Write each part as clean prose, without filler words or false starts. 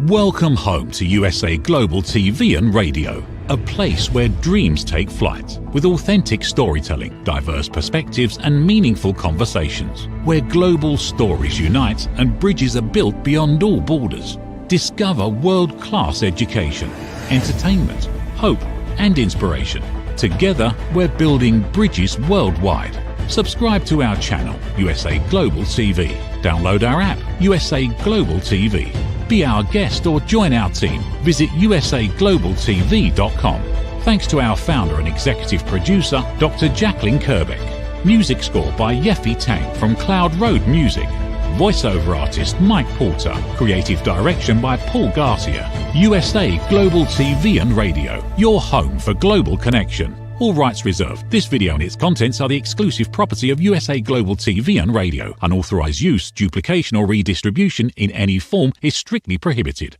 Welcome home to USA Global TV and Radio, a place where dreams take flight, with authentic storytelling, diverse perspectives and meaningful conversations, where global stories unite and bridges are built beyond all borders. Discover world-class education, entertainment, hope and inspiration. Together, we're building bridges worldwide. Subscribe to our channel, USA Global TV. Download our app, USA Global TV. Be our guest or join our team. Visit usaglobaltv.com. Thanks to our founder and executive producer, Dr. Jacalyn Kerbeck. Music score by Yeffy Tang from Cloud Road Music. Voiceover artist Mike Porter. Creative direction by Paul Garcia. USA Global TV and Radio, your home for global connection. All rights reserved. This video and its contents are the exclusive property of USA Global TV and Radio. Unauthorized use, duplication or redistribution in any form is strictly prohibited.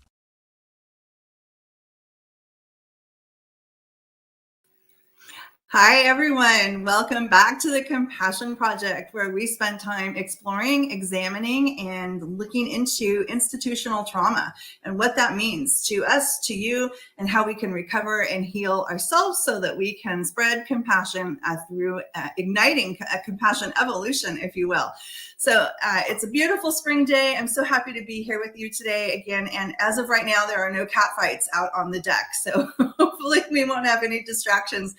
Hi everyone, welcome back to the Compassion Project, where we spend time exploring, examining, and looking into institutional trauma and what that means to us, to you, and how we can recover and heal ourselves so that we can spread compassion through igniting a compassion evolution, if you will. So it's a beautiful spring day. I'm so happy to be here with you today again. And as of right now, there are no cat fights out on the deck. So hopefully we won't have any distractions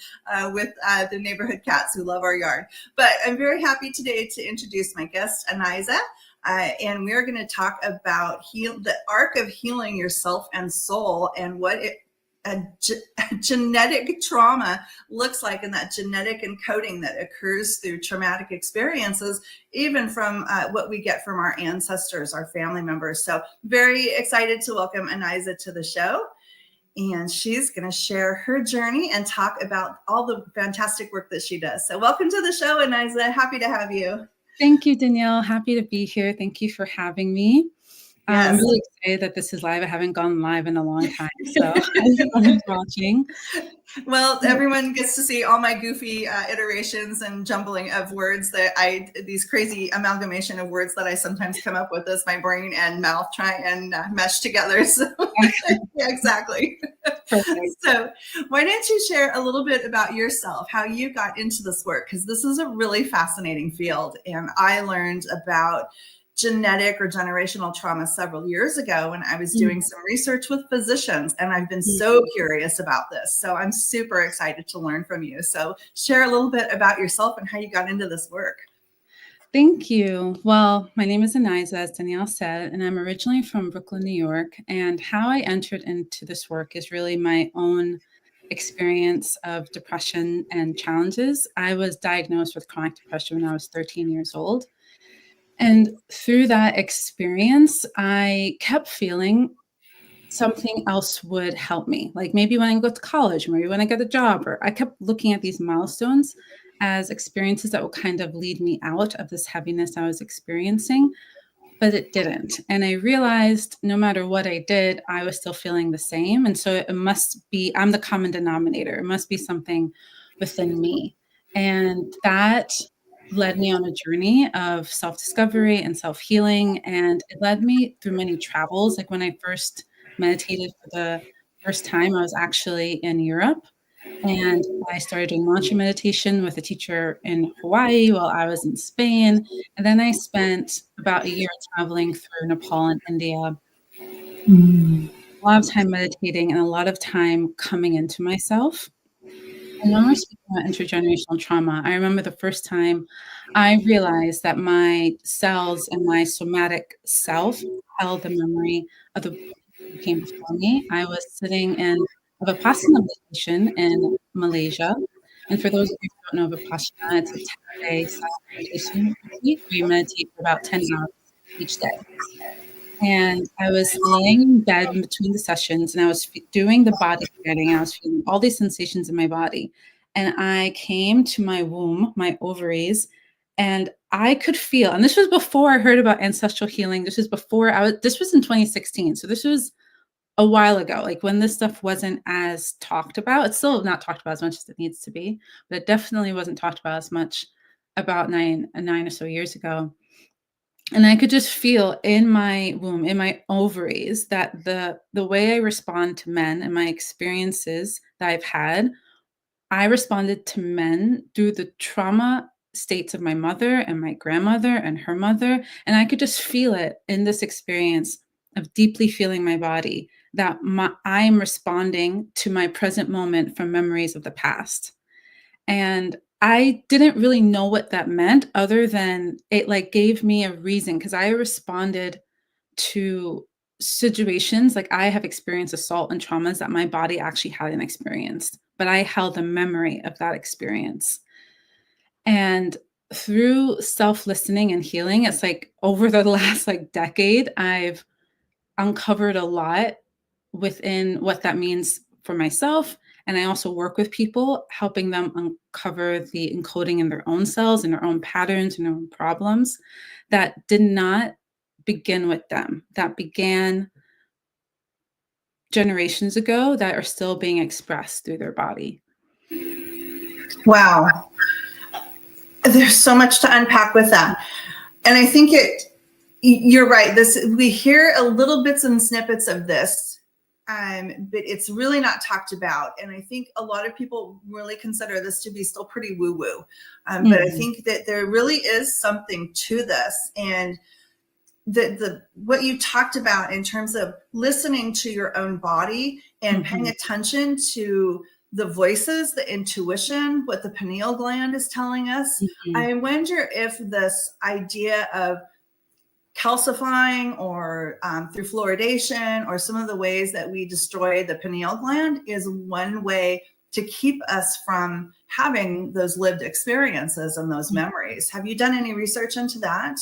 with the neighborhood cats who love our yard. But I'm very happy today to introduce my guest, Anaisa. And we're going to talk about the arc of healing yourself and soul and what genetic trauma looks like, and that genetic encoding that occurs through traumatic experiences, even from what we get from our ancestors, our family members. So very excited to welcome Anaisa to the show. And she's going to share her journey and talk about all the fantastic work that she does. So welcome to the show, Anaisa. Happy to have you. Thank you, Danielle. Happy to be here. Thank you for having me. Yes. I'm really excited that this is live. I haven't gone live in a long time, so I'm watching. Well, everyone gets to see all my goofy iterations and jumbling of words these crazy amalgamation of words that I sometimes come up with as my brain and mouth try and mesh together. So yeah, exactly. Perfect. So why don't you share a little bit about yourself, how you got into this work? Because this is a really fascinating field. And I learned about genetic or generational trauma several years ago when I was doing some research with physicians, and I've been so curious about this. So I'm super excited to learn from you. So share a little bit about yourself and how you got into this work. Thank you. Well, my name is Anaisa, as Danielle said, and I'm originally from Brooklyn, New York. And how I entered into this work is really my own experience of depression and challenges. I was diagnosed with chronic depression when I was 13 years old. And through that experience, I kept feeling something else would help me. Like maybe when I go to college, maybe when I get a job, or I kept looking at these milestones as experiences that would kind of lead me out of this heaviness I was experiencing, but it didn't. And I realized no matter what I did, I was still feeling the same. And so it must be, I'm the common denominator. It must be something within me. And that led me on a journey of self-discovery and self-healing. And it led me through many travels. Like when I first meditated for the first time, I was actually in Europe. And I started doing mantra meditation with a teacher in Hawaii while I was in Spain. And then I spent about a year traveling through Nepal and India. A lot of time meditating and a lot of time coming into myself. And when we're speaking about intergenerational trauma, I remember the first time I realized that my cells and my somatic self held the memory of the people who came before me. I was sitting in a Vipassana meditation in Malaysia. And for those of you who don't know Vipassana, it's a 10-day meditation retreat. We meditate for about 10 hours each day. And I was laying in bed in between the sessions, and I was doing the body scanning. I was feeling all these sensations in my body. And I came to my womb, my ovaries, and I could feel, and this was before I heard about ancestral healing. This was before this was in 2016. So this was a while ago, like when this stuff wasn't as talked about. It's still not talked about as much as it needs to be, but it definitely wasn't talked about as much about nine or so years ago. And I could just feel in my womb, in my ovaries, that the way I respond to men and my experiences that I've had, I responded to men through the trauma states of my mother and my grandmother and her mother. And I could just feel it in this experience of deeply feeling my body, that I'm responding to my present moment from memories of the past. And I didn't really know what that meant, other than it like gave me a reason, because I responded to situations, like I have experienced assault and traumas that my body actually hadn't experienced, but I held a memory of that experience. And through self-listening and healing, it's like over the last like decade, I've uncovered a lot within what that means for myself. And I also work with people, helping them uncover the encoding in their own cells and their own patterns and their own problems that did not begin with them, that began generations ago, that are still being expressed through their body. Wow. There's so much to unpack with that. And I think you're right. We hear a little bits and snippets of this, but it's really not talked about. And I think a lot of people really consider this to be still pretty woo-woo. But I think that there really is something to this. And what you talked about in terms of listening to your own body and paying attention to the voices, the intuition, what the pineal gland is telling us. I wonder if this idea of calcifying or through fluoridation or some of the ways that we destroy the pineal gland is one way to keep us from having those lived experiences and those memories. Have you done any research into that?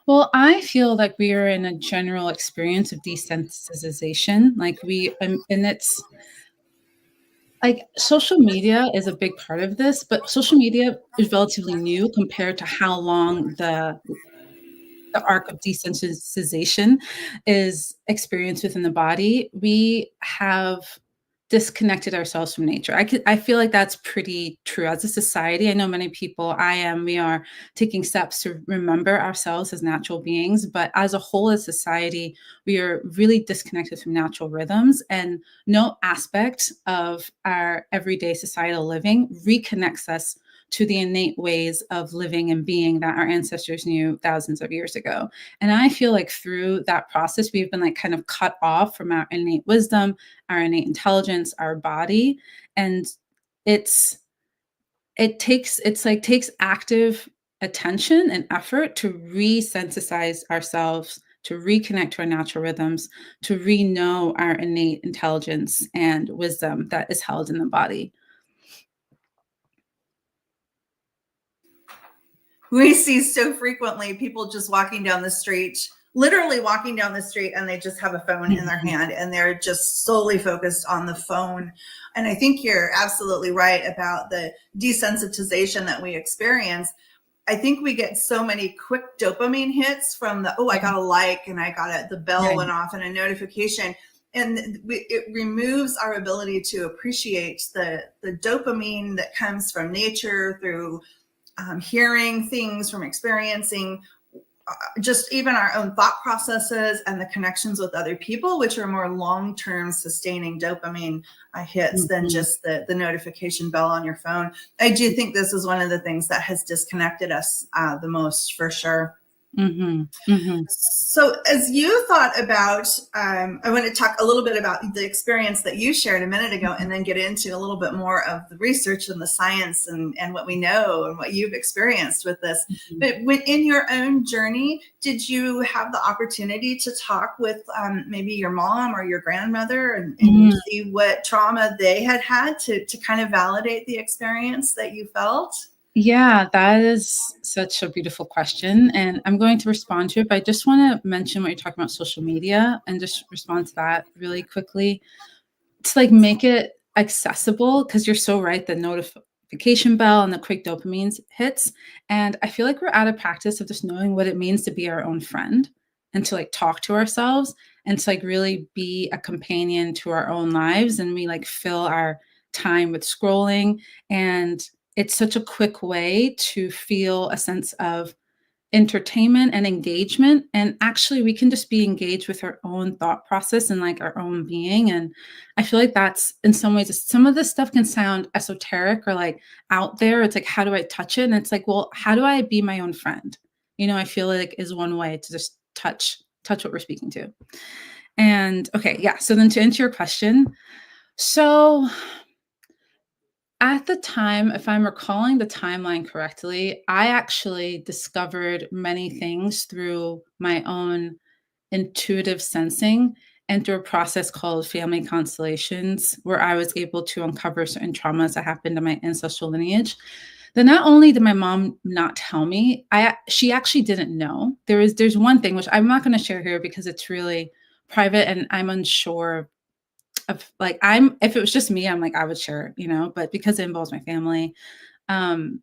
Well, I feel like we are in a general experience of desensitization. Like and it's like social media is a big part of this, but social media is relatively new compared to how long the arc of desensitization is experienced within the body. We have disconnected ourselves from nature. I feel like that's pretty true as a society. I know many people, we are taking steps to remember ourselves as natural beings, but as a whole, as society, we are really disconnected from natural rhythms, and no aspect of our everyday societal living reconnects us to the innate ways of living and being that our ancestors knew thousands of years ago. And I feel like through that process, we've been like kind of cut off from our innate wisdom, our innate intelligence, our body. And it takes active attention and effort to resensitize ourselves, to reconnect to our natural rhythms, to re-know our innate intelligence and wisdom that is held in the body. We see so frequently people just walking down the street, literally walking down the street, and they just have a phone in their hand and they're just solely focused on the phone. And I think you're absolutely right about the desensitization that we experience. I think we get so many quick dopamine hits from I got a like, and I got the bell went off and a notification. And it removes our ability to appreciate the dopamine that comes from nature through hearing things, from experiencing just even our own thought processes and the connections with other people, which are more long-term sustaining dopamine hits than just the notification bell on your phone. I do think this is one of the things that has disconnected us the most, for sure. So as you thought about, I want to talk a little bit about the experience that you shared a minute ago, and then get into a little bit more of the research and the science and what we know and what you've experienced with this. But in your own journey, did you have the opportunity to talk with maybe your mom or your grandmother and see what trauma they had to kind of validate the experience that you felt? Yeah, that is such a beautiful question. And I'm going to respond to it, but I just want to mention what you're talking about social media and just respond to that really quickly. To like make it accessible, because you're so right, the notification bell and the quick dopamine hits. And I feel like we're out of practice of just knowing what it means to be our own friend and to like talk to ourselves and to like really be a companion to our own lives. And we like fill our time with scrolling, and it's such a quick way to feel a sense of entertainment and engagement. And actually we can just be engaged with our own thought process and like our own being. And I feel like that's in some ways, some of this stuff can sound esoteric or like out there. It's like, how do I touch it? And it's like, well, how do I be my own friend? I feel like is one way to just touch what we're speaking to. And okay, yeah. So then to answer your question, so at the time, if I'm recalling the timeline correctly, I actually discovered many things through my own intuitive sensing and through a process called family constellations, where I was able to uncover certain traumas that happened in my ancestral lineage. Then not only did my mom not tell me, she actually didn't know. There's one thing which I'm not going to share here because it's really private and I'm unsure of like if it was just me, I'm like I would share, but because it involves my family, my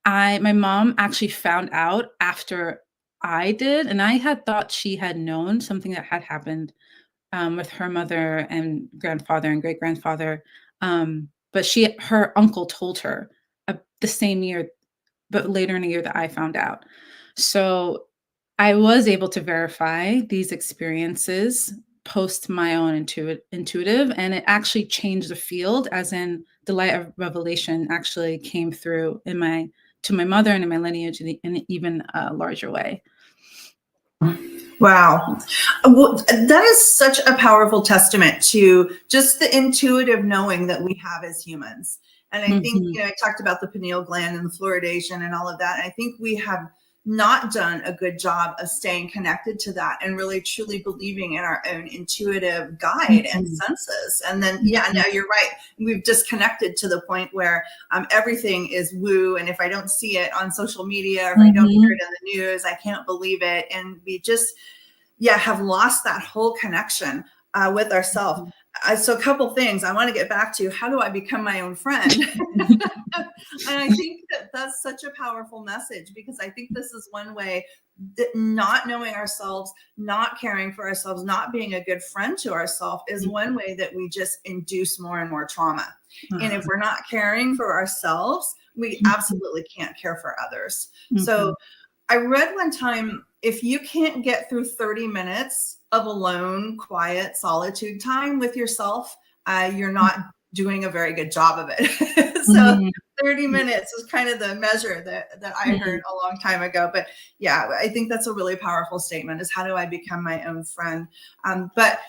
mom actually found out after I did, and I had thought she had known something that had happened with her mother and grandfather and great grandfather, but her uncle told her the same year, but later in the year that I found out. So I was able to verify these experiences post my own intuitive, and it actually changed the field, as in the light of revelation actually came through to my mother and in my lineage in an even larger way. Wow. Well, that is such a powerful testament to just the intuitive knowing that we have as humans. And I think, I talked about the pineal gland and the fluoridation and all of that. And I think we have not done a good job of staying connected to that and really truly believing in our own intuitive guide and senses. And then, no, you're right. We've disconnected to the point where everything is woo. And if I don't see it on social media, or if I don't hear it in the news, I can't believe it. And we just, have lost that whole connection with ourselves. So a couple things I want to get back to. How do I become my own friend? And I think that's such a powerful message, because I think this is one way that not knowing ourselves, not caring for ourselves, not being a good friend to ourselves is one way that we just induce more and more trauma. And if we're not caring for ourselves, we absolutely can't care for others. So I read one time, if you can't get through 30 minutes of alone, quiet, solitude time with yourself, you're not doing a very good job of it. So 30 minutes is kind of the measure that I heard a long time ago. But I think that's a really powerful statement, is how do I become my own friend? But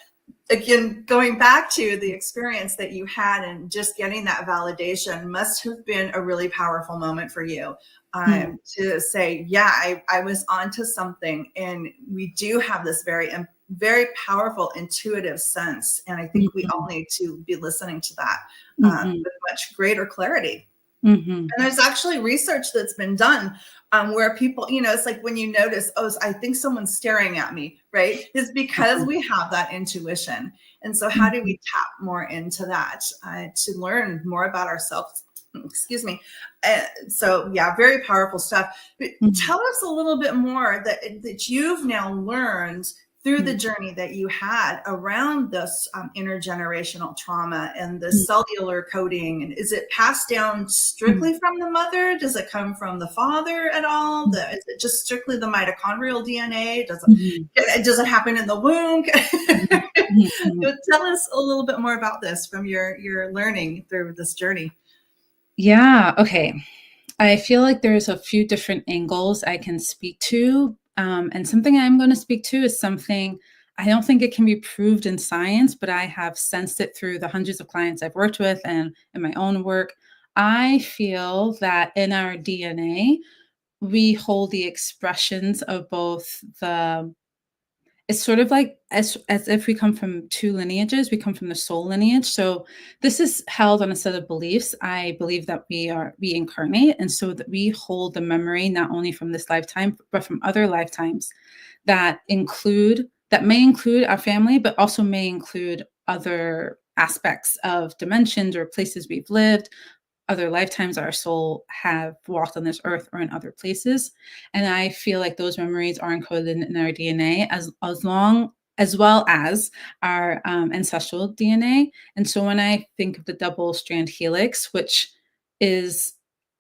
again, going back to the experience that you had and just getting that validation must have been a really powerful moment for you. To say, I was onto something, and we do have this very, very powerful intuitive sense. And I think we all need to be listening to that with much greater clarity. And there's actually research that's been done where people, it's like when you notice, I think someone's staring at me, right? It's because we have that intuition. And so how do we tap more into that to learn more about ourselves? Excuse me. So very powerful stuff. But tell us a little bit more that you've now learned through the journey that you had around this intergenerational trauma and the cellular coding. And is it passed down strictly from the mother? Does it come from the father at all? Is it just strictly the mitochondrial DNA? Does it happen in the womb? Tell us a little bit more about this from your learning through this journey. Yeah. Okay. I feel like there's a few different angles I can speak to. And something I'm going to speak to is something I don't think it can be proved in science, but I have sensed it through the hundreds of clients I've worked with and in my own work. I feel that in our DNA, we hold the expressions of both it's sort of like as if we come from two lineages. We come from the soul lineage. So this is held on a set of beliefs. I believe that we incarnate, and so that we hold the memory not only from this lifetime, but from other lifetimes that may include our family, but also may include other aspects of dimensions or places we've lived, other lifetimes our soul have walked on this earth or in other places. And I feel like those memories are encoded in our DNA as well as our ancestral DNA. And so when I think of the double strand helix, which is,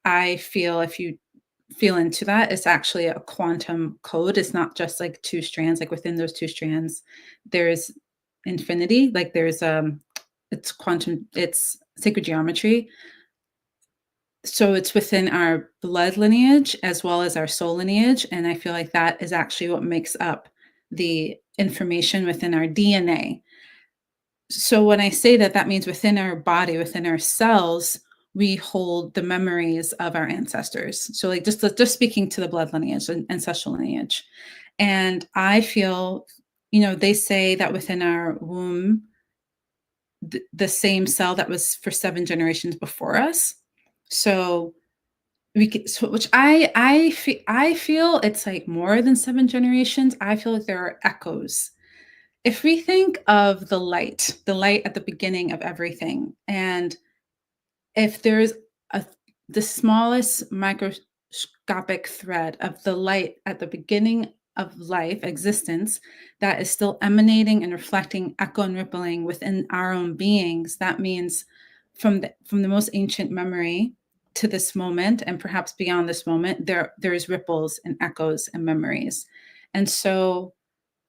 I feel if you feel into that, it's actually a quantum code. It's not just like two strands. Like within those two strands, there's infinity. Like there's it's quantum. It's sacred geometry. So it's within our blood lineage as well as our soul lineage, and I feel like that is actually what makes up the information within our DNA. So when I say that, that means within our body, within our cells, we hold the memories of our ancestors. So like just speaking to the blood lineage and ancestral lineage. And I feel, they say that within our womb, the same cell that was for 7 generations before us. So which I feel it's like more than 7 generations. I feel like there are echoes. If we think of the light at the beginning of everything, and if there's the smallest microscopic thread of the light at the beginning of life existence that is still emanating and reflecting, echo and rippling within our own beings, that means from the most ancient memory to this moment, and perhaps beyond this moment, there's ripples and echoes and memories. And so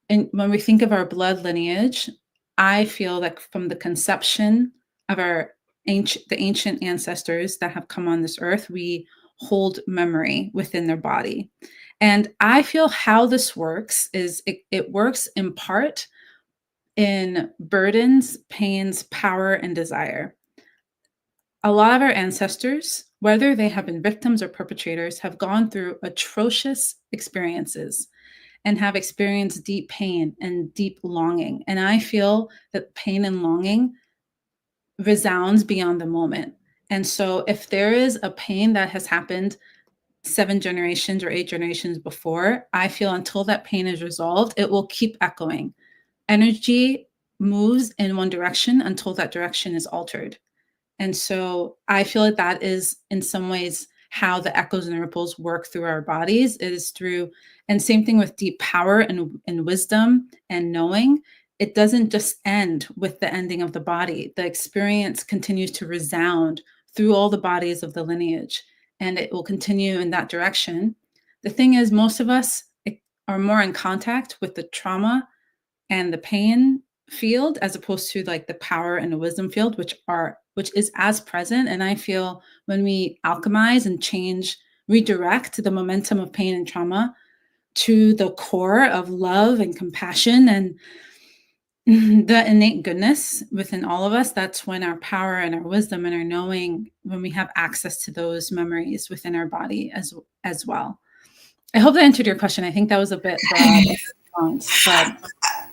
when we think of our blood lineage, I feel like from the conception of the ancient ancestors that have come on this earth, we hold memory within their body. And I feel how this works is it works in part in burdens, pains, power, and desire. A lot of our ancestors, whether they have been victims or perpetrators, have gone through atrocious experiences and have experienced deep pain and deep longing. And I feel that pain and longing resounds beyond the moment. And so if there is a pain that has happened 7 generations or 8 generations before, I feel until that pain is resolved, it will keep echoing. Energy moves in one direction until that direction is altered. And so I feel like that is in some ways how the echoes and the ripples work through our bodies. It is through, and same thing with deep power and wisdom and knowing. It doesn't just end with the ending of the body. The experience continues to resound through all the bodies of the lineage, and it will continue in that direction. The thing is, most of us are more in contact with the trauma and the pain field as opposed to like the power and the wisdom field, which is as present. And I feel when we alchemize and change, redirect the momentum of pain and trauma to the core of love and compassion and the innate goodness within all of us, that's when our power and our wisdom and our knowing, when we have access to those memories within our body as well. I hope that answered your question. I think that was a bit broad, but it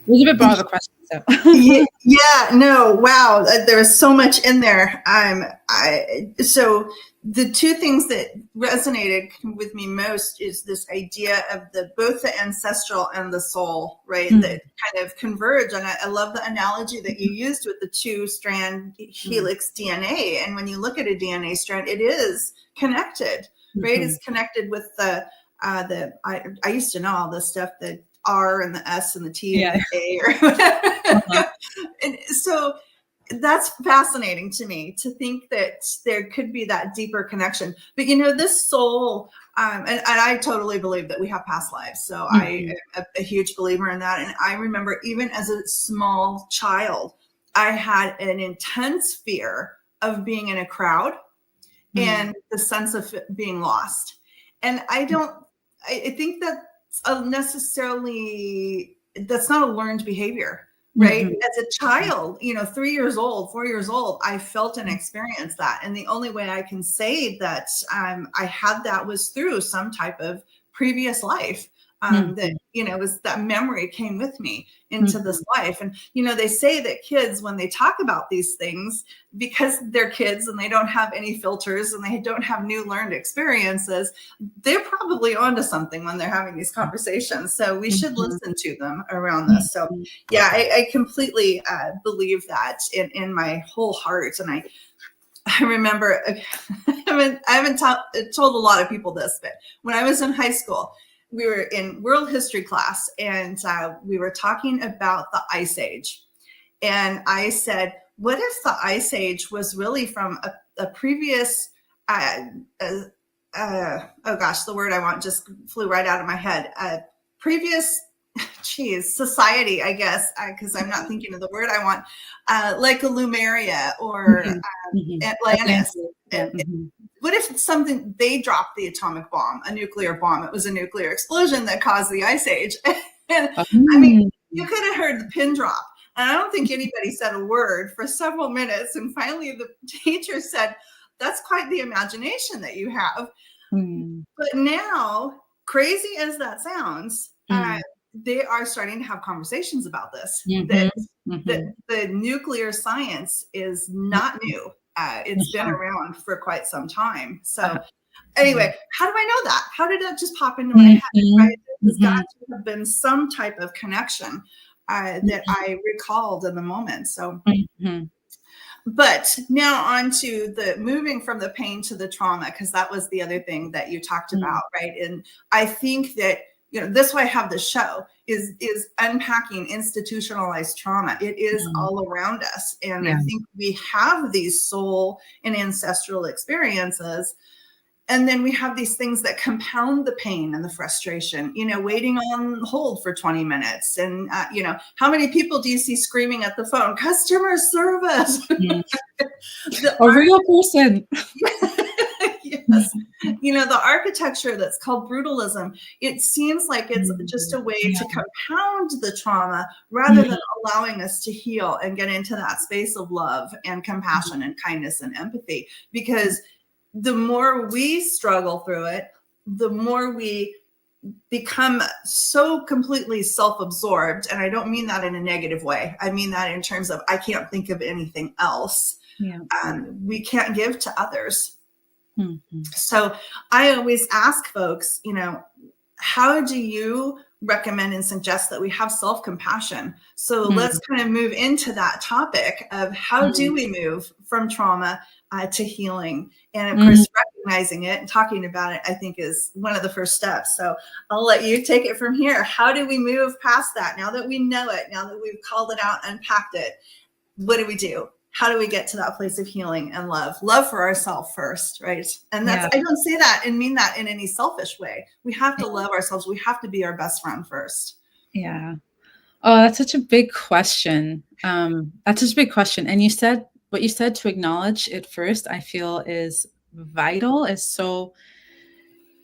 was a bit broad of a question. So. Yeah, no, wow. There was so much in there. So the two things that resonated with me most is this idea of both the ancestral and the soul, right? Mm-hmm. That kind of converge. And I love the analogy that you used with the 2-strand helix DNA. And when you look at a DNA strand, it is connected, right? It's connected with I used to know all this stuff, the R and the S and the T and the A or whatever. And so that's fascinating to me to think that there could be that deeper connection. But this soul, and I totally believe that we have past lives. So I am a huge believer in that. And I remember even as a small child, I had an intense fear of being in a crowd and the sense of being lost. And I think that that's not a learned behavior, right? As a child, 3 years old, 4 years old, I felt and experienced that. And the only way I can say that I had that was through some type of previous life. That, was that memory came with me into this life. And, they say that kids, when they talk about these things, because they're kids and they don't have any filters and they don't have new learned experiences, they're probably onto something when they're having these conversations. So we should listen to them around this. So yeah, I completely believe that in my whole heart. And I remember, I haven't told a lot of people this, but when I was in high school, we were in world history class and we were talking about the Ice Age. And I said, what if the Ice Age was really from a previous oh gosh, the word I want just flew right out of my head. Previous, society, I guess, because I'm not thinking of the word I want, like a Lumeria or Atlantis. Yeah. What if it's something, they dropped the atomic bomb, a nuclear bomb? It was a nuclear explosion that caused the ice age. And I mean, you could have heard the pin drop. And I don't think anybody said a word for several minutes. And finally, the teacher said, that's quite the imagination that you have. But now, crazy as that sounds, they are starting to have conversations about this. That the nuclear science is not new. It's been around for quite some time. So anyway, how do I know that? How did that just pop into my head? Right? There's got to have been some type of connection that I recalled in the moment. So, but now on to the moving from the pain to the trauma, because that was the other thing that you talked about, right? And I think that, you know, this why I have the show is unpacking institutionalized trauma. It is all around us. And I think we have these soul and ancestral experiences. And then we have these things that compound the pain and the frustration, you know, waiting on hold for 20 minutes. And, you know, how many people do you see screaming at the phone? Customer service. A real person. Yes. You know, the architecture that's called brutalism, it seems like it's just a way to compound the trauma rather than allowing us to heal and get into that space of love and compassion and kindness and empathy. Because the more we struggle through it, the more we become so completely self-absorbed. And I don't mean that in a negative way. I mean that in terms of, I can't think of anything else. We can't give to others. So I always ask folks, you know, how do you recommend and suggest that we have self-compassion? So let's kind of move into that topic of how do we move from trauma to healing? And of course, recognizing it and talking about it, I think, is one of the first steps. So I'll let you take it from here. How do we move past that? Now that we know it, now that we've called it out, unpacked it, what do? How do we get to that place of healing and love for ourselves first, right? And that's, I don't say that and mean that in any selfish way. We have to love ourselves. We have to be our best friend first. Yeah. Oh, that's such a big question. And you said, what you said, to acknowledge it first, I feel is vital, is so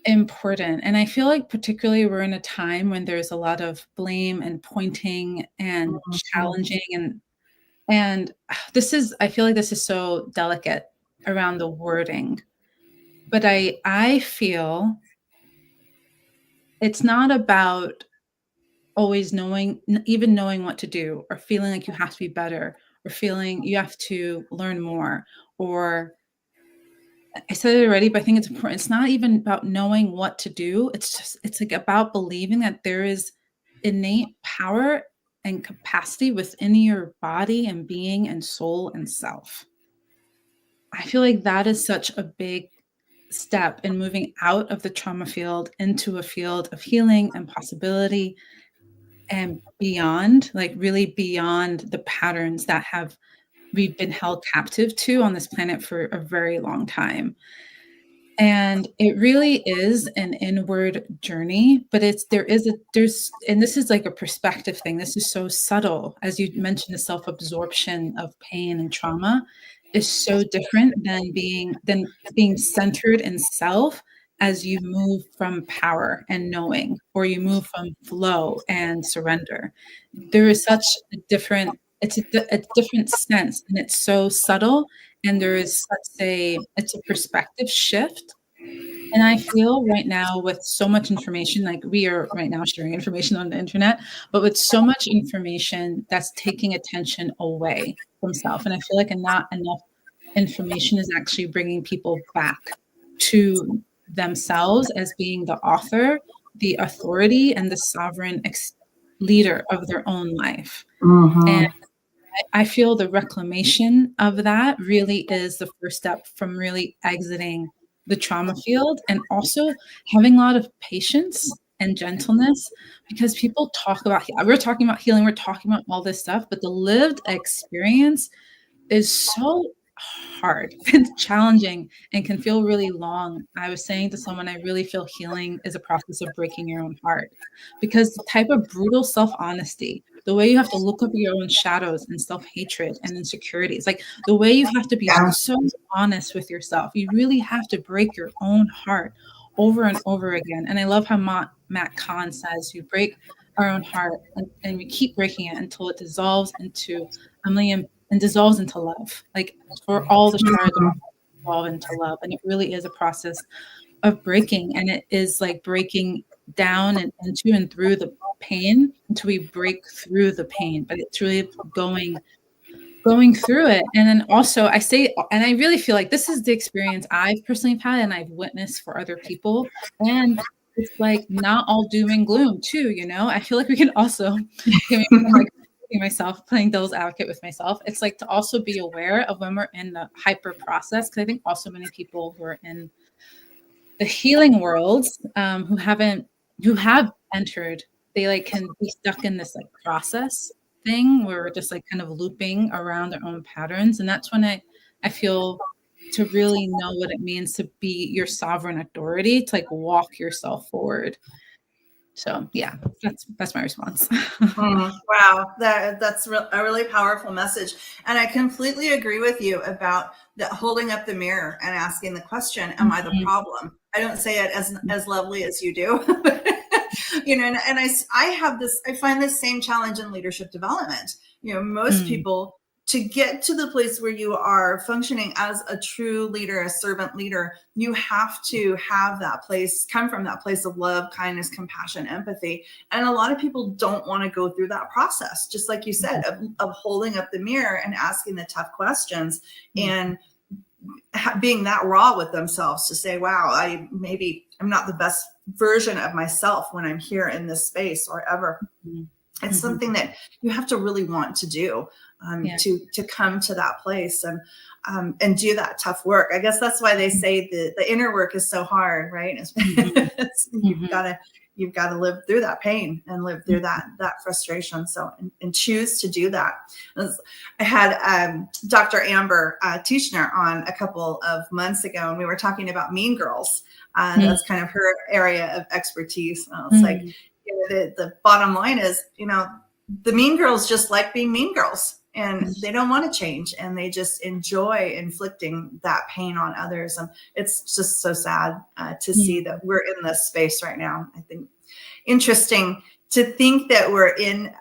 important. And I feel like particularly we're in a time when there's a lot of blame and pointing and challenging and this is, I feel like this is so delicate around the wording, but I feel it's not about always even knowing what to do, or feeling like you have to be better, or feeling you have to learn more, or I said it already, but I think it's important. It's not even about knowing what to do. It's like about believing that there is innate power and capacity within your body and being and soul and self. I feel like that is such a big step in moving out of the trauma field into a field of healing and possibility and beyond, like really beyond the patterns that we've been held captive to on this planet for a very long time. And it really is an inward journey, but and this is like a perspective thing. This is so subtle. As you mentioned, the self-absorption of pain and trauma is so different than being centered in self as you move from power and knowing, or you move from flow and surrender. There is such a different, it's a different sense, and it's so subtle. And there is it's a perspective shift. And I feel right now, with so much information, like we are right now sharing information on the internet, but with so much information that's taking attention away from self. And I feel like not enough information is actually bringing people back to themselves as being the author, the authority, and the sovereign leader of their own life. And I feel the reclamation of that really is the first step from really exiting the trauma field, and also having a lot of patience and gentleness, because people we're talking about healing, we're talking about all this stuff, but the lived experience is so hard. It's challenging and can feel really long. I was saying to someone, I really feel healing is a process of breaking your own heart, because the type of brutal self-honesty, the way you have to look up your own shadows and self-hatred and insecurities, like the way you have to be Yeah. so honest with yourself. You really have to break your own heart over and over again. And I love how Matt Kahn says, you break our own heart and we keep breaking it until it dissolves into a million and dissolves into love. Like for all the shards Mhm. dissolve into love. And it really is a process of breaking. And it is like breaking down and into and through the pain until we break through the pain. But it's really going through it. And then also I say, and I really feel like this is the experience I've personally had and I've witnessed for other people. And it's like not all doom and gloom too, you know? I feel like we can also, I'm like myself, playing devil's advocate with myself. It's like to also be aware of when we're in the hyper process. Cause I think also many people who are in the healing worlds, who have entered, they like can be stuck in this like process thing where we're just like kind of looping around their own patterns. And that's when I feel to really know what it means to be your sovereign authority, to like walk yourself forward. So yeah, that's my response. Wow, that's a really powerful message, and I completely agree with you about that holding up the mirror and asking the question, "Am I the problem?" I don't say it as lovely as you do, you know, and I have this. I find this same challenge in leadership development. You know, most people, to get to the place where you are functioning as a true leader, a servant leader, you have to have that place, come from that place of love, kindness, compassion, empathy. And a lot of people don't want to go through that process, just like you said, of holding up the mirror and asking the tough questions and being that raw with themselves to say, wow, maybe I'm not the best version of myself when I'm here in this space or ever. It's something that you have to really want to do, to come to that place and do that tough work. I guess that's why they say the inner work is so hard, right? You've got to live through that pain and live through that frustration. So and choose to do that. I had Dr. Amber Teachner on a couple of months ago, and we were talking about Mean Girls. That's kind of her area of expertise. It's like, you know, the bottom line is, you know, the mean girls just like being mean girls, and they don't want to change, and they just enjoy inflicting that pain on others. And it's just so sad to see that we're in this space right now. I think interesting to think that we're in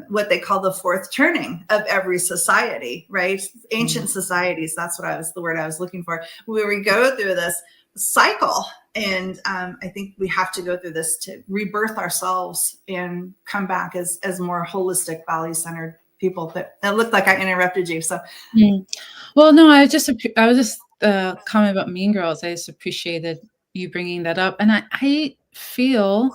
what they call the fourth turning of every society, right? Ancient societies, that's the word I was looking for, where we go through this cycle. And I think we have to go through this to rebirth ourselves and come back as more holistic, value-centered people. But it looked like I interrupted you. So, well, no, I was just comment about Mean Girls. I just appreciated you bringing that up, and I feel.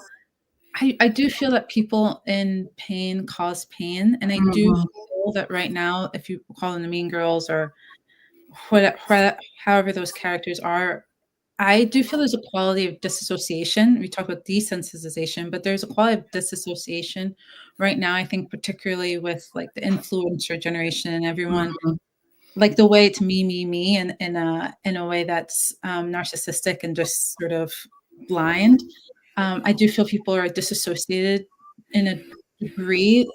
I do feel that people in pain cause pain, and I do feel that right now, if you call them the Mean Girls or however those characters are, I do feel there's a quality of disassociation. We talk about desensitization, but there's a quality of disassociation right now. I think particularly with like the influencer generation and everyone, like the way it's me, and in a way that's narcissistic and just sort of blind. I do feel people are disassociated in a degree.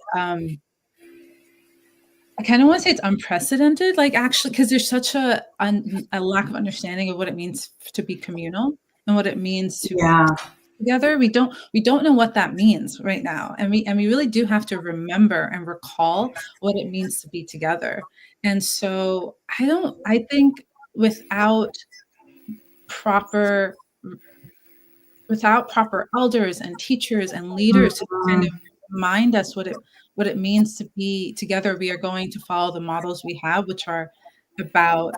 I kind of want to say it's unprecedented, like actually, because there's such a lack of understanding of what it means to be communal and what it means to work together. We don't know what that means right now, and we really do have to remember and recall what it means to be together. And so I think without proper elders and teachers and leaders to kind of remind us what it means to be together, we are going to follow the models we have, which are about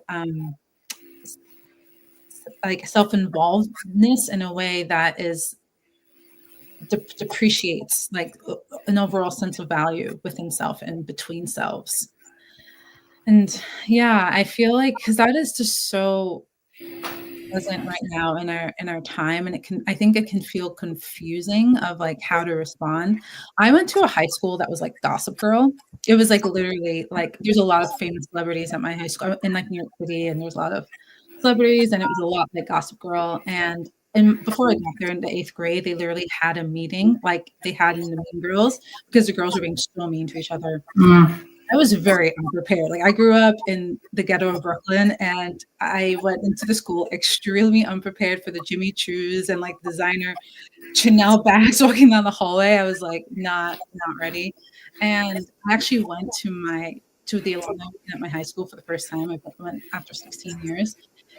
like self-involvedness in a way that is depreciates like an overall sense of value within self and between selves. And yeah, I feel like because that is just so present right now in our time, and I think it can feel confusing of like how to respond. I went to a high school that was like Gossip Girl. It was like literally like there's a lot of famous celebrities at my high school in like New York City, and there's a lot of celebrities, and it was a lot like Gossip Girl. And before I got there in the 8th grade, they literally had a meeting like they had in the Mean Girls because the girls were being so mean to each other. I was very unprepared. Like I grew up in the ghetto of Brooklyn, and I went into the school extremely unprepared for the Jimmy Choos and like designer Chanel bags walking down the hallway. I was like not ready. And I actually went to the alumni meeting at my high school for the first time. I went after 16 years.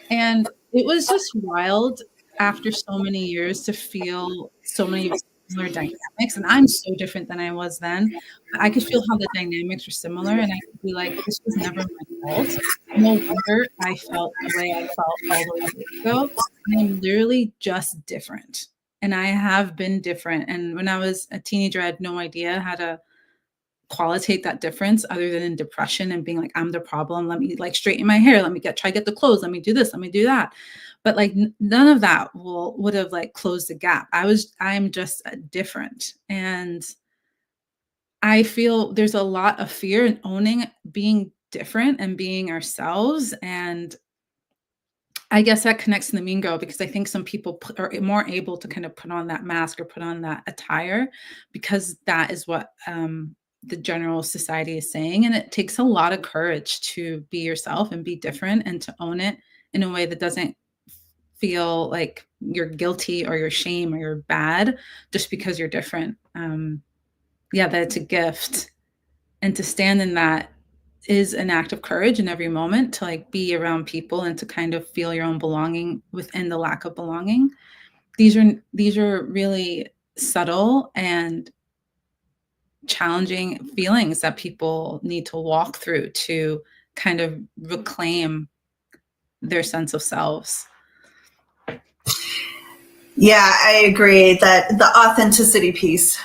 And it was just wild after so many years to feel so many similar dynamics. And I'm so different than I was then. I could feel how the dynamics were similar, and I could be like, this was never my fault. No wonder I felt the way I felt all those years ago. I'm literally just different. And I have been different. And when I was a teenager, I had no idea how to qualitate that difference other than in depression and being like, I'm the problem. Let me like straighten my hair. Let me try to get the clothes. Let me do this. Let me do that. But like none of that would have like closed the gap. I'm just different. And I feel there's a lot of fear in owning being different and being ourselves. And I guess that connects to the Mean Girl, because I think some people are more able to kind of put on that mask or put on that attire because that is what the general society is saying. And it takes a lot of courage to be yourself and be different and to own it in a way that doesn't feel like you're guilty or you're shame or you're bad just because you're different. That it's a gift. And to stand in that is an act of courage in every moment, to like be around people and to kind of feel your own belonging within the lack of belonging. These are really subtle and challenging feelings that people need to walk through to kind of reclaim their sense of selves. Yeah, I agree that the authenticity piece,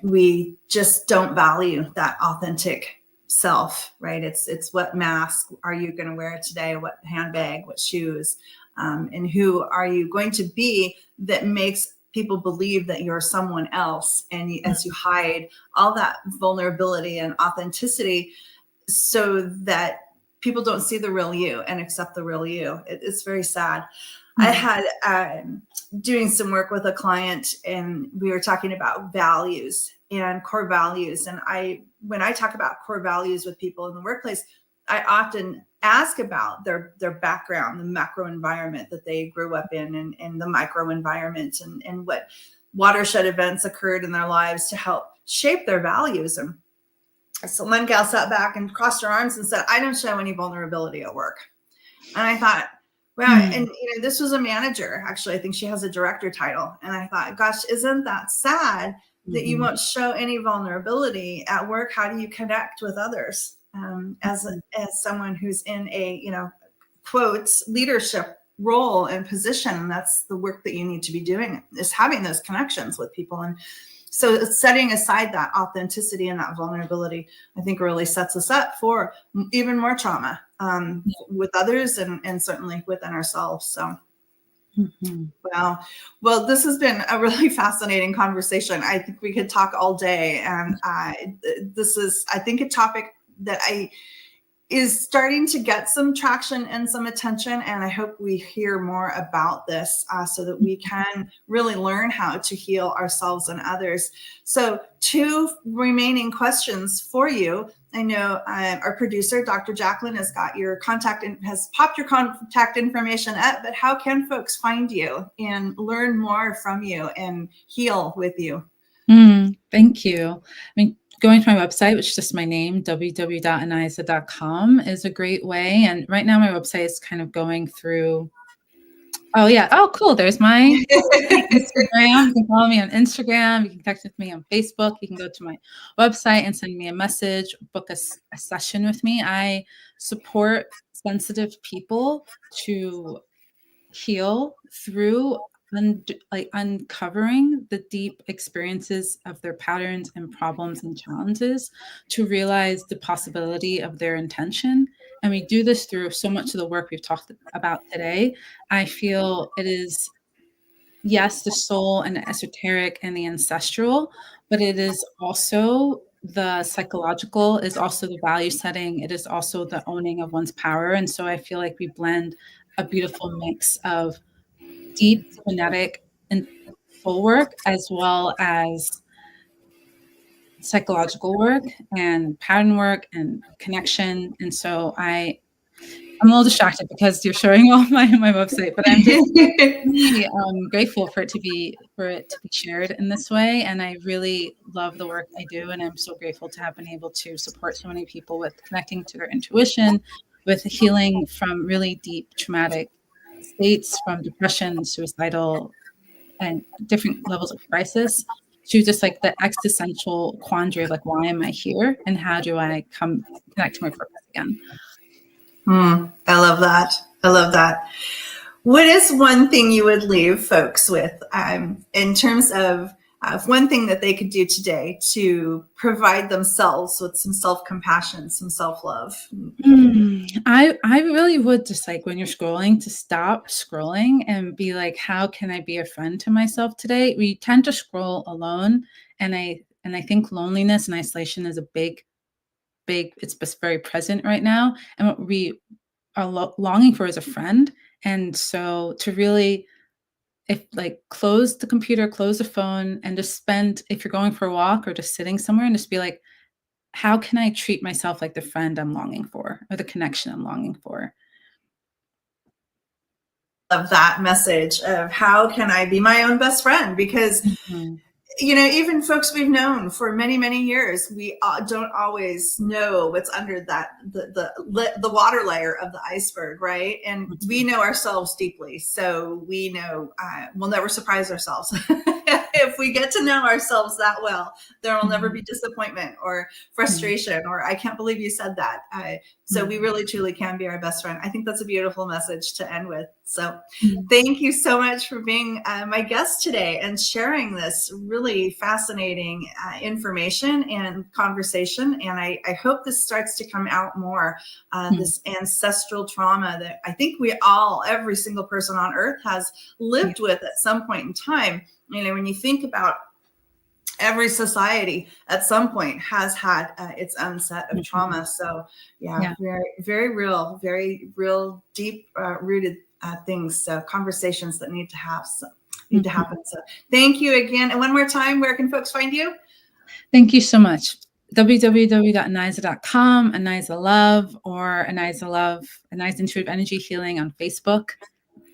we just don't value that authentic self, right? It's what mask are you going to wear today? What handbag, what shoes, and who are you going to be that makes people believe that you're someone else? And as you hide all that vulnerability and authenticity so that people don't see the real you and accept the real you. It's very sad. I had doing some work with a client, and we were talking about values and core values. And when I talk about core values with people in the workplace, I often ask about their background, the macro environment that they grew up in, and the micro environment, and what watershed events occurred in their lives to help shape their values. And so one gal sat back and crossed her arms and said, I don't show any vulnerability at work. And I thought, well, and this was a manager. Actually, I think she has a director title. And I thought, gosh, isn't that sad that you won't show any vulnerability at work? How do you connect with others as someone who's in a, quotes, leadership role and position? And that's the work that you need to be doing, is having those connections with people. And so setting aside that authenticity and that vulnerability, I think really sets us up for even more trauma with others and certainly within ourselves. So, well, this has been a really fascinating conversation. I think we could talk all day. And this is, I think, a topic that is starting to get some traction and some attention. And I hope we hear more about this so that we can really learn how to heal ourselves and others. So 2 remaining questions for you. I know our producer, Dr. Jacalyn, has got your contact and has popped your contact information up, but how can folks find you and learn more from you and heal with you? Thank you. Going to my website, which is just my name, www.ANAYZA.com, is a great way. And right now my website is kind of going through, oh, cool. There's my Instagram. You can follow me on Instagram. You can connect with me on Facebook. You can go to my website and send me a message, book a session with me. I support sensitive people to heal through uncovering the deep experiences of their patterns and problems and challenges, to realize the possibility of their intention And we do this through so much of the work we've talked about today. I feel it is, yes, the soul and the esoteric and the ancestral, but it is also the psychological, is also the value setting. It is also the owning of one's power. And so I feel like we blend a beautiful mix of deep genetic and full work, as well as psychological work and pattern work and connection. And so I'm a little distracted because you're showing off my website, but I'm just really grateful for it to be shared in this way. And I really love the work I do. And I'm so grateful to have been able to support so many people with connecting to their intuition, with healing from really deep traumatic states, from depression, suicidal, and different levels of crisis, to just like the existential quandary of like, why am I here? And how do I connect to my purpose again? I love that. I love that. What is one thing you would leave folks with in terms of one thing that they could do today to provide themselves with some self-compassion, some self-love? I really would just, like, when you're scrolling, to stop scrolling and be like, how can I be a friend to myself today? We tend to scroll alone. And I think loneliness and isolation is a big, it's very present right now. And what we are longing for is a friend. And so to really, close the computer, close the phone, and just spend, if you're going for a walk or just sitting somewhere, and just be like, how can I treat myself like the friend I'm longing for, or the connection I'm longing for? Of that message of how can I be my own best friend? Because even folks we've known for many, many years, we don't always know what's under that the water layer of the iceberg, right? And we know ourselves deeply, so we know we'll never surprise ourselves. If we get to know ourselves that well, there will never be disappointment or frustration or I can't believe you said that. So we really truly can be our best friend. I think that's a beautiful message to end with. So thank you so much for being my guest today and sharing this really fascinating information and conversation. And I hope this starts to come out more, this ancestral trauma that I think every single person on earth has lived with at some point in time. When you think about every society at some point has had its own set of trauma. So very, very real, deep rooted things. So conversations that need to happen. So thank you again. And one more time, where can folks find you? Thank you so much. www.ANAYZA.com, Anaisa Love, or Anaisa Love, Anaisa Intuitive Energy Healing on Facebook.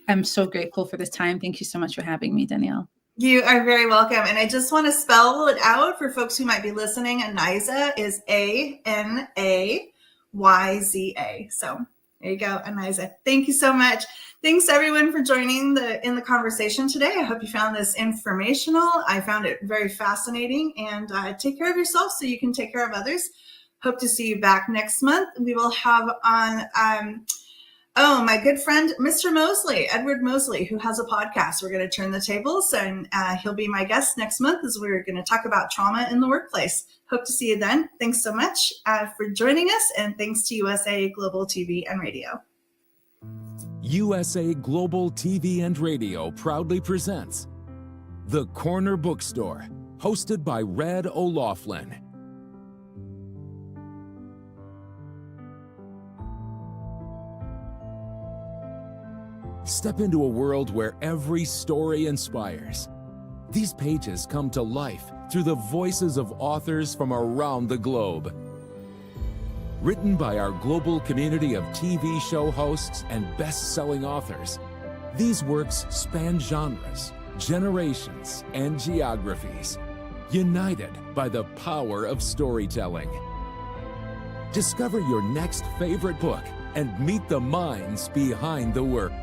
I'm so grateful for this time. Thank you so much for having me, Danielle. You are very welcome. And I just want to spell it out for folks who might be listening. ANAYZA is ANAYZA. So there you go, ANAYZA. Thank you so much. Thanks everyone for joining in the conversation today. I hope you found this informational. I found it very fascinating. And take care of yourself so you can take care of others. Hope to see you back next month. We will have on my good friend, Mr. Mosley, Edward Mosley, who has a podcast. We're going to turn the tables, and he'll be my guest next month as we're going to talk about trauma in the workplace. Hope to see you then. Thanks so much for joining us, and thanks to USA Global TV and Radio. USA Global TV and Radio proudly presents The Corner Bookstore, hosted by Red O'Loughlin. Step into a world where every story inspires. These pages come to life through the voices of authors from around the globe. Written by our global community of TV show hosts and best-selling authors, these works span genres, generations, and geographies, united by the power of storytelling. Discover your next favorite book and meet the minds behind the work.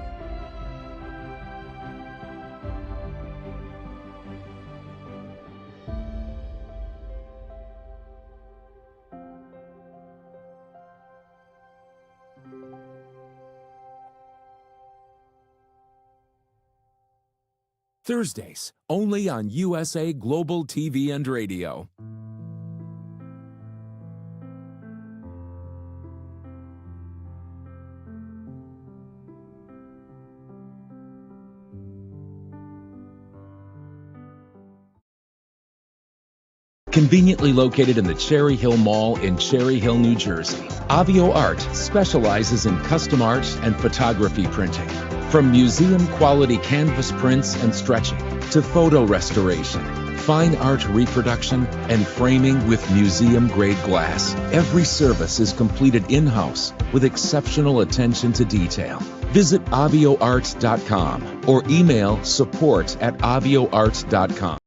Thursdays, only on USA Global TV and Radio. Conveniently located in the Cherry Hill Mall in Cherry Hill, New Jersey, Avio Art specializes in custom art and photography printing. From museum-quality canvas prints and stretching to photo restoration, fine art reproduction, and framing with museum-grade glass, every service is completed in-house with exceptional attention to detail. Visit avioart.com or email support@avioart.com.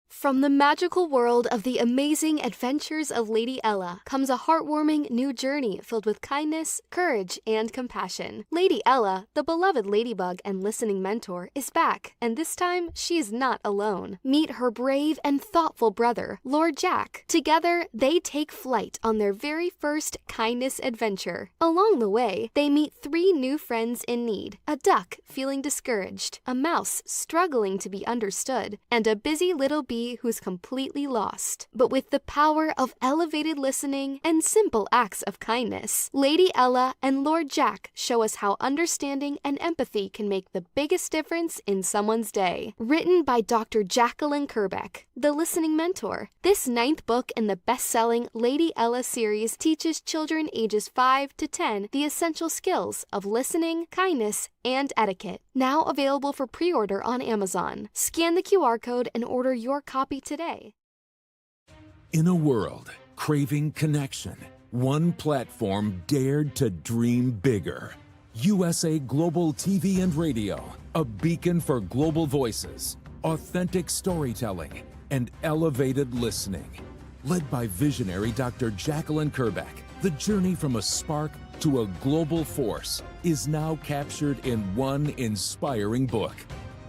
From the magical world of the amazing adventures of Lady Ella comes a heartwarming new journey filled with kindness, courage, and compassion. Lady Ella, the beloved ladybug and listening mentor, is back, and this time she is not alone. Meet her brave and thoughtful brother, Lord Jack. Together, they take flight on their very first kindness adventure. Along the way, they meet 3 new friends in need: a duck feeling discouraged, a mouse struggling to be understood, and a busy little bee who's completely lost. But with the power of elevated listening and simple acts of kindness, Lady Ella and Lord Jack show us how understanding and empathy can make the biggest difference in someone's day. Written by Dr. Jacalyn Kerbeck, the listening mentor, this 9th book in the best-selling Lady Ella series teaches children ages 5 to 10 the essential skills of listening, kindness, and etiquette. Now available for pre-order on Amazon. Scan the QR code and order your copy today. In a world craving connection, one platform dared to dream bigger. USA Global TV and Radio, a beacon for global voices, authentic storytelling, and elevated listening. Led by visionary Dr. Jacalyn Kerbeck, the journey from a spark to a global force is now captured in one inspiring book.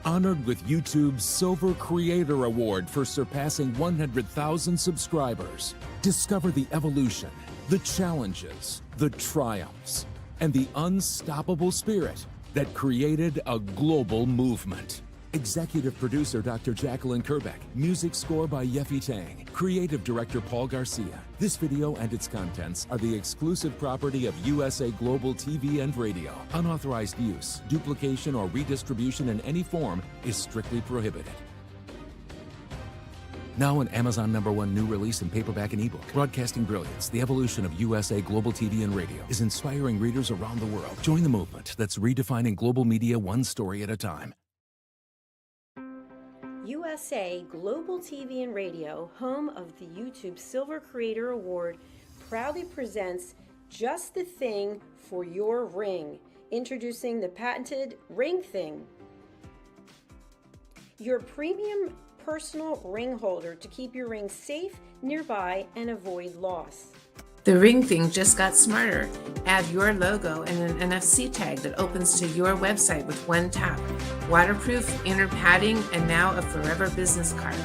Honored with YouTube's Silver Creator Award for surpassing 100,000 subscribers. Discover the evolution, the challenges, the triumphs, and the unstoppable spirit that created a global movement. Executive producer Dr. Jacalyn Kerbeck. Music score by Yeffy Tang. Creative director Paul Garcia. This video and its contents are the exclusive property of USA Global TV and Radio. Unauthorized use, duplication, or redistribution in any form is strictly prohibited. Now an Amazon #1 new release in paperback and ebook. Broadcasting Brilliance, the evolution of USA Global TV and Radio, is inspiring readers around the world. Join the movement that's redefining global media one story at a time. USA Global TV and Radio, home of the YouTube Silver Creator Award, proudly presents Just the Thing for Your Ring, introducing the patented Ring Thing. Your premium personal ring holder to keep your ring safe, nearby, and avoid loss. The Ring Thing just got smarter. Add your logo and an NFC tag that opens to your website with one tap. Waterproof, inner padding, and now a forever business card.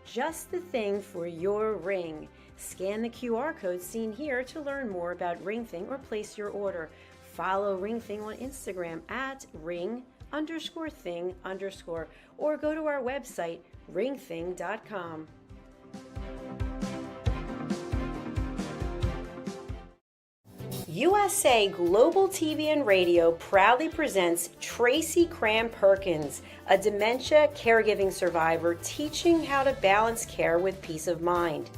Just the thing for your ring. Scan the QR code seen here to learn more about Ring Thing or place your order. Follow Ring Thing on Instagram at ring_thing_ or go to our website ringthing.com. USA Global TV and Radio proudly presents Tracy Cram Perkins, a dementia caregiving survivor teaching how to balance care with peace of mind.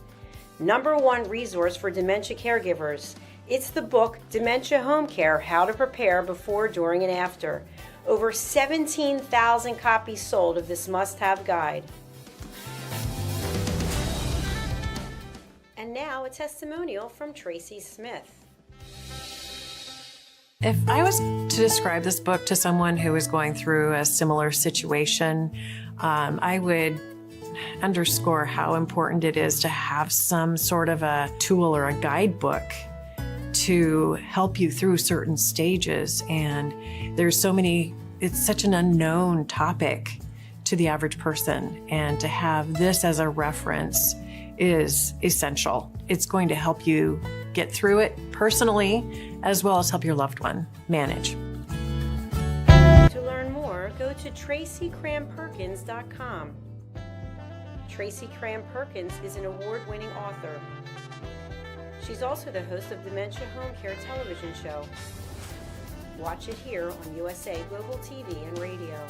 #1 resource for dementia caregivers. It's the book Dementia Home Care: How to Prepare Before, During, and After. Over 17,000 copies sold of this must-have guide. And now a testimonial from Tracy Smith. If I was to describe this book to someone who is going through a similar situation, I would underscore how important it is to have some sort of a tool or a guidebook to help you through certain stages. And there's so many, it's such an unknown topic to the average person. And to have this as a reference is essential. It's going to help you get through it personally, as well as help your loved one manage. To learn more, go to TracyCramPerkins.com. Tracy Cram Perkins is an award-winning author. She's also the host of Dementia Home Care television show. Watch it here on USA Global TV and Radio.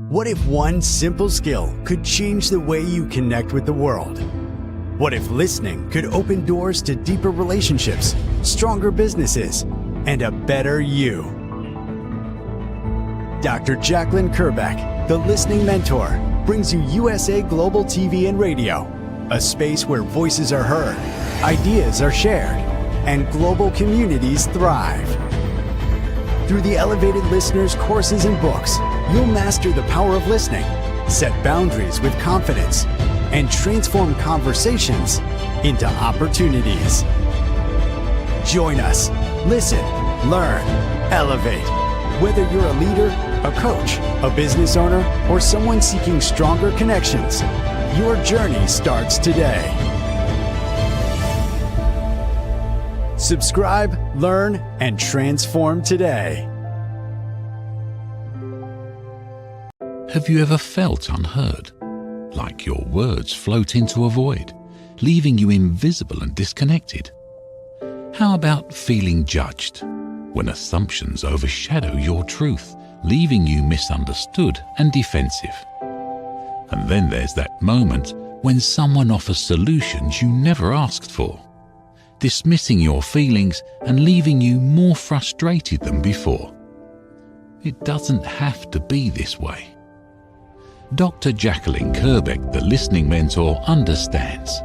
What if one simple skill could change the way you connect with the world? What if listening could open doors to deeper relationships, stronger businesses, and a better you? Dr. Jacalyn Kerbeck, the Listening Mentor, brings you USA Global TV and Radio, a space where voices are heard, ideas are shared, and global communities thrive. Through the elevated listeners' courses and books, you'll master the power of listening, set boundaries with confidence, and transform conversations into opportunities. Join us. Listen, learn, elevate. Whether you're a leader, a coach, a business owner, or someone seeking stronger connections, your journey starts today. Subscribe, learn, and transform today. Have you ever felt unheard? Like your words float into a void, leaving you invisible and disconnected? How about feeling judged, when assumptions overshadow your truth, leaving you misunderstood and defensive? And then there's that moment when someone offers solutions you never asked for, dismissing your feelings and leaving you more frustrated than before. It doesn't have to be this way. Dr. Jacalyn Kerbeck, the Listening Mentor, understands.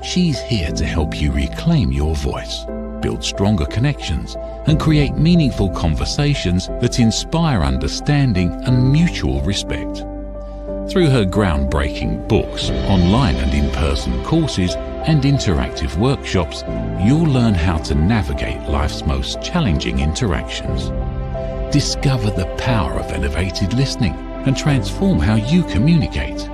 She's here to help you reclaim your voice, build stronger connections, and create meaningful conversations that inspire understanding and mutual respect. Through her groundbreaking books, online and in-person courses, and interactive workshops, you'll learn how to navigate life's most challenging interactions. Discover the power of elevated listening and transform how you communicate.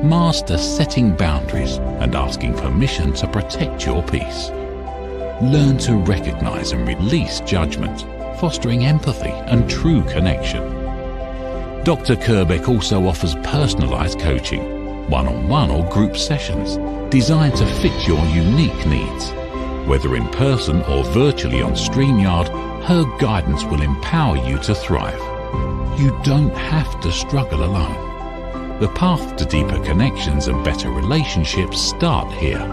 Master setting boundaries and asking permission to protect your peace. Learn to recognize and release judgment, fostering empathy and true connection. Dr. Kerbeck also offers personalized coaching, one-on-one or group sessions designed to fit your unique needs. Whether in person or virtually on StreamYard, her guidance will empower you to thrive. You don't have to struggle alone. The path to deeper connections and better relationships start here.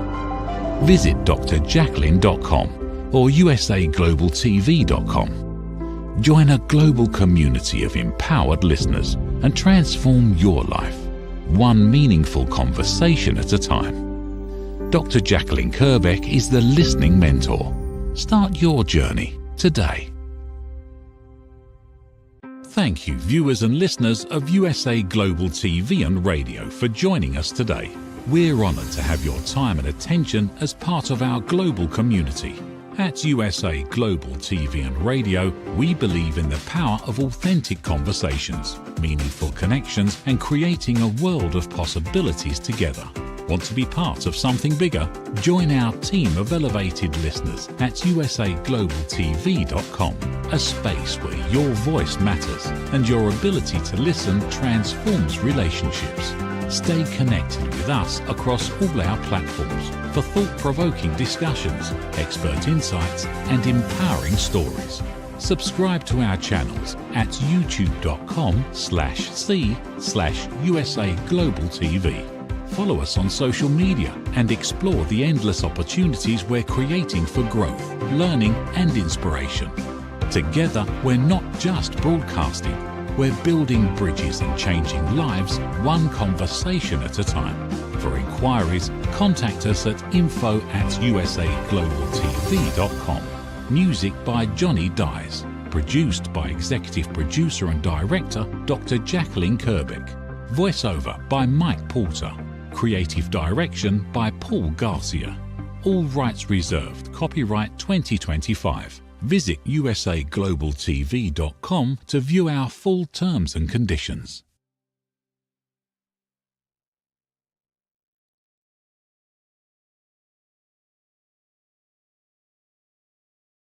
Visit drjacalyn.com or usaglobaltv.com. Join a global community of empowered listeners and transform your life, one meaningful conversation at a time. Dr. Jacalyn Kerbeck is the Listening Mentor. Start your journey today. Thank you, viewers and listeners of USA Global TV and Radio, for joining us today. We're honored to have your time and attention as part of our global community. At USA Global TV and Radio, we believe in the power of authentic conversations, meaningful connections, and creating a world of possibilities together. Want to be part of something bigger? Join our team of elevated listeners at usaglobaltv.com, a space where your voice matters and your ability to listen transforms relationships. Stay connected with us across all our platforms for thought-provoking discussions, expert insights, and empowering stories. Subscribe to our channels at youtube.com/c/usaglobaltv. Follow us on social media and explore the endless opportunities we're creating for growth, learning, and inspiration. Together, we're not just broadcasting, we're building bridges and changing lives one conversation at a time. For inquiries, contact us at info@usaglobaltv.com. Music by Johnny Dies. Produced by Executive Producer and Director Dr. Jacalyn Kerbeck. Voiceover by Mike Porter. Creative Direction by Paul Garcia. All rights reserved. Copyright 2025. Visit usaglobaltv.com to view our full terms and conditions.